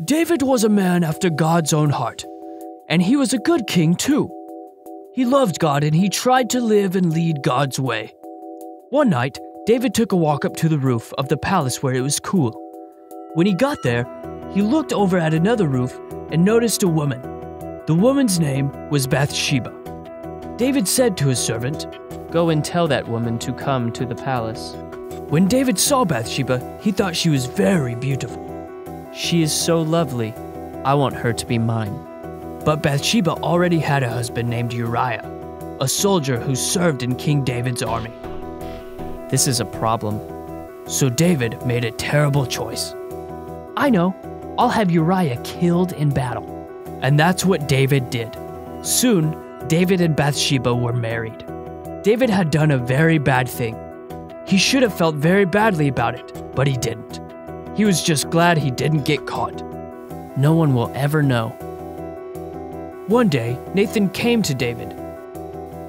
David was a man after God's own heart, and he was a good king too. He loved God and he tried to live and lead God's way. One night, David took a walk up to the roof of the palace where it was cool. When he got there, he looked over at another roof and noticed a woman. The woman's name was Bathsheba. David said to his servant, "Go and tell that woman to come to the palace." When David saw Bathsheba, he thought she was very beautiful. "She is so lovely. I want her to be mine." But Bathsheba already had a husband named Uriah, a soldier who served in King David's army. This is a problem. So David made a terrible choice. I know. I'll have Uriah killed in battle. And that's what David did. Soon, David and Bathsheba were married. David had done a very bad thing. He should have felt very badly about it, but he didn't. He was just glad he didn't get caught. No one will ever know. One day, Nathan came to David.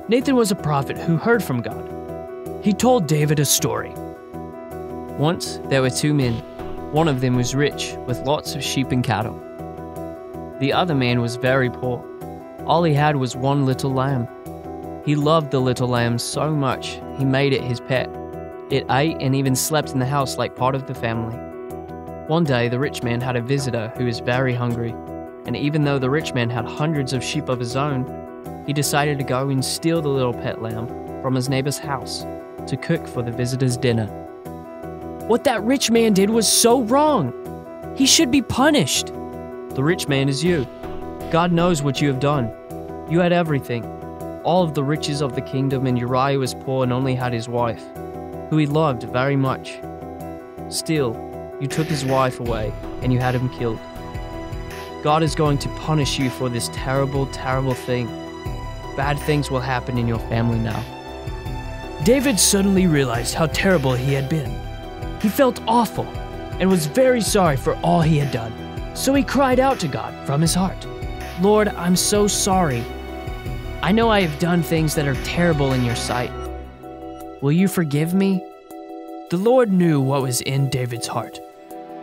Nathan was a prophet who heard from God. He told David a story. Once, there were two men. One of them was rich, with lots of sheep and cattle. The other man was very poor. All he had was one little lamb. He loved the little lamb so much, he made it his pet. It ate and even slept in the house like part of the family. One day, the rich man had a visitor who was very hungry, and even though the rich man had hundreds of sheep of his own, he decided to go and steal the little pet lamb from his neighbor's house to cook for the visitor's dinner. What that rich man did was so wrong. He should be punished. The rich man is you. God knows what you have done. You had everything, all of the riches of the kingdom, and Uriah was poor and only had his wife, who he loved very much. Still, you took his wife away and you had him killed. God is going to punish you for this terrible, terrible thing. Bad things will happen in your family now. David suddenly realized how terrible he had been. He felt awful and was very sorry for all he had done. So he cried out to God from his heart. "Lord, I'm so sorry. I know I have done things that are terrible in your sight. Will you forgive me?" The Lord knew what was in David's heart.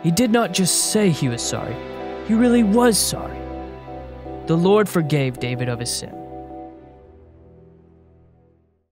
He did not just say he was sorry. He really was sorry. The Lord forgave David of his sin.